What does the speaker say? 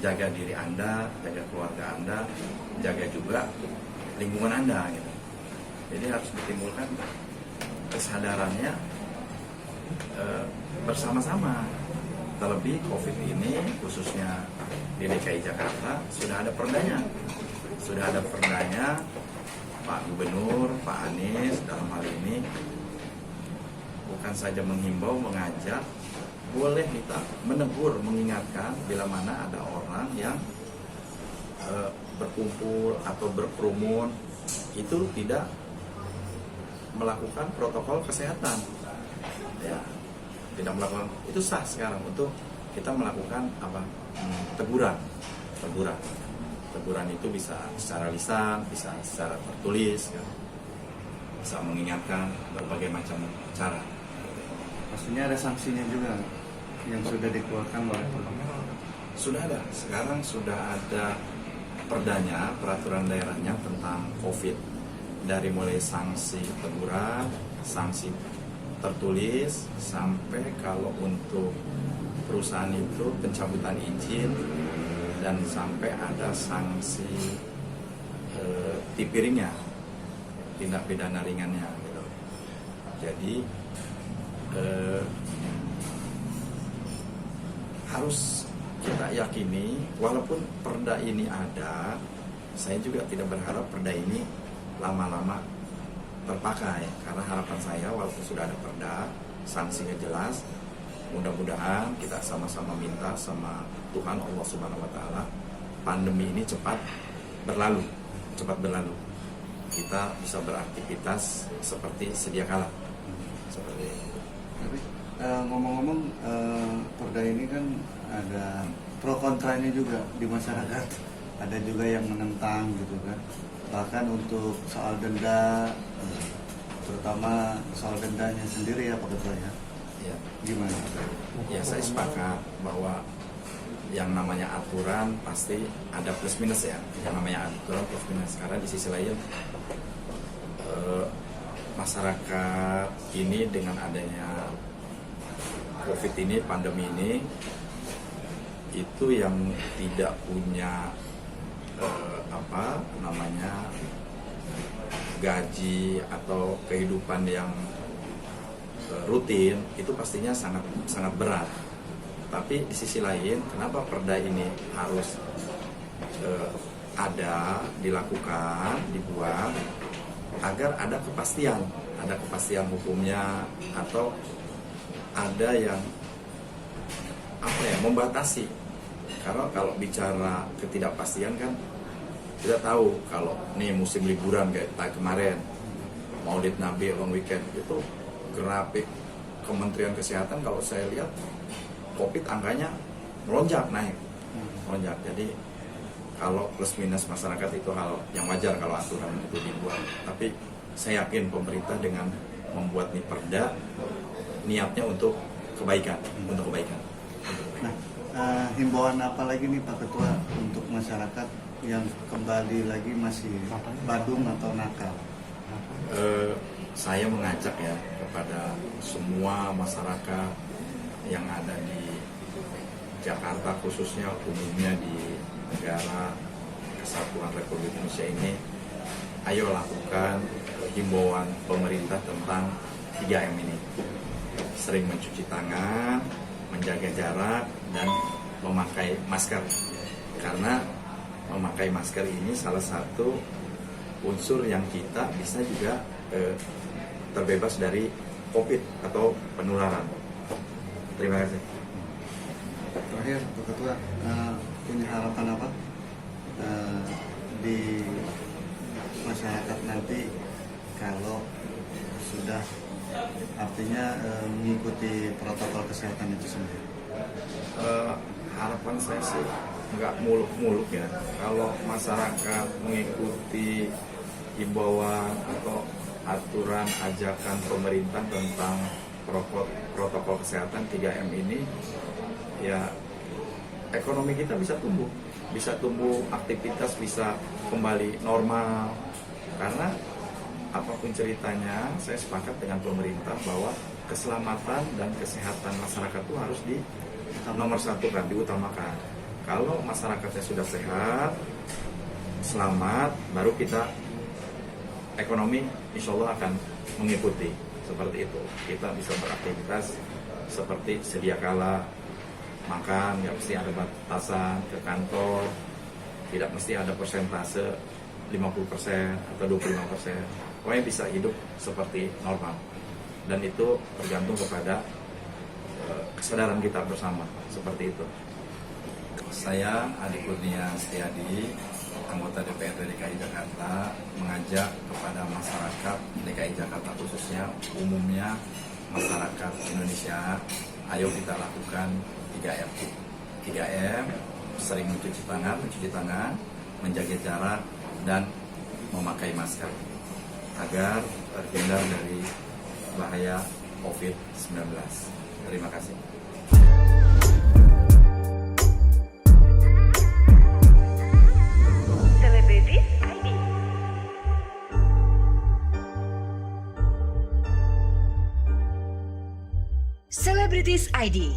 jaga diri Anda, jaga keluarga Anda, jaga juga lingkungan Anda gitu. Jadi harus ditimbulkan kesadarannya bersama-sama. Terlebih COVID ini khususnya di DKI Jakarta sudah ada perdanya. Sudah ada perdanya Pak Gubernur, Pak Anies dalam hal ini bukan saja menghimbau, mengajak, boleh kita menegur, mengingatkan bila mana ada orang yang berkumpul atau berkerumun itu tidak melakukan protokol kesehatan. Ya, tidak melakukan, itu sah sekarang untuk kita melakukan apa? Teguran. Teguran itu bisa secara lisan, bisa secara tertulis, ya. Bisa mengingatkan berbagai macam cara. Pastinya ada sanksinya juga yang sudah dikeluarkan oleh pemerintah. Sudah ada, sekarang sudah ada perdanya, peraturan daerahnya tentang COVID. Dari mulai sanksi teguran, sanksi tertulis, sampai kalau untuk perusahaan itu pencabutan izin, dan sampai ada sanksi tipiringnya, tindak pidana ringannya gitu. Jadi harus kita yakini, walaupun perda ini ada, saya juga tidak berharap perda ini lama-lama terpakai, karena harapan saya walaupun sudah ada perda, sanksinya jelas, mudah-mudahan kita sama-sama minta sama Tuhan Allah Subhanahu wa Ta'ala, pandemi ini cepat berlalu, kita bisa beraktivitas seperti sedia kala. Seperti Tapi ngomong-ngomong, perda ini kan ada pro kontranya juga di masyarakat, ada juga yang menentang gitu kan, bahkan untuk soal denda, terutama soal dendanya sendiri ya Pak Ketua ya. ya, Gimana? ya saya sepakat bahwa yang namanya aturan pasti ada plus minus ya, yang namanya aturan plus minus, karena di sisi lain masyarakat ini dengan adanya COVID ini, pandemi ini, itu yang tidak punya gaji atau kehidupan yang rutin, itu pastinya sangat berat. Tapi di sisi lain, kenapa perda ini harus ada, dilakukan, dibuat, agar ada kepastian hukumnya, atau ada yang membatasi. Karena kalau bicara ketidakpastian kan kita tahu, kalau nih musim liburan kayak kemarin Maulid Nabi long weekend, itu grafik Kementerian Kesehatan kalau saya lihat COVID angkanya melonjak naik. Jadi kalau plus minus masyarakat itu hal yang wajar kalau aturan itu dibuat. Tapi saya yakin pemerintah dengan membuat nih perda, niatnya untuk kebaikan. Nah, himbauan apa lagi nih Pak Ketua untuk masyarakat yang kembali lagi masih badung atau nakal? Saya mengajak ya kepada semua masyarakat yang ada di Jakarta, khususnya umumnya di negara Kesatuan Republik Indonesia ini, ayo lakukan himbauan pemerintah tentang 3M ini. Sering mencuci tangan, menjaga jarak, dan memakai masker. Karena memakai masker ini salah satu unsur yang kita bisa juga terbebas dari COVID atau penularan. Terima kasih. Terakhir Pak Ketua, punya harapan apa di masyarakat nanti kalau sudah artinya mengikuti protokol kesehatan itu sendiri? Harapan saya sih nggak muluk-muluk ya. Kalau masyarakat mengikuti himbauan atau aturan ajakan pemerintah tentang protokol kesehatan 3M ini, ya ekonomi kita bisa tumbuh, aktivitas bisa kembali normal. Karena apapun ceritanya, saya sepakat dengan pemerintah bahwa keselamatan dan kesehatan masyarakat itu harus nomor satu kan, diutamakan. Kalau masyarakatnya sudah sehat, selamat, baru kita ekonomi insya Allah akan mengikuti seperti itu. Kita bisa beraktivitas seperti sedia kala, makan nggak mesti ada batasan, ke kantor tidak mesti ada persentase 50% atau 25%. Pokoknya bisa hidup seperti normal. Dan itu tergantung kepada kesadaran kita bersama seperti itu. Saya Adi Kurnia Setiadi, anggota DPRD DKI Jakarta, mengajak kepada masyarakat DKI Jakarta khususnya, umumnya masyarakat Indonesia, ayo kita lakukan 3M. 3M, sering mencuci tangan, menjaga jarak, dan memakai masker agar terhindar dari bahaya COVID-19. Terima kasih. Celebrities ID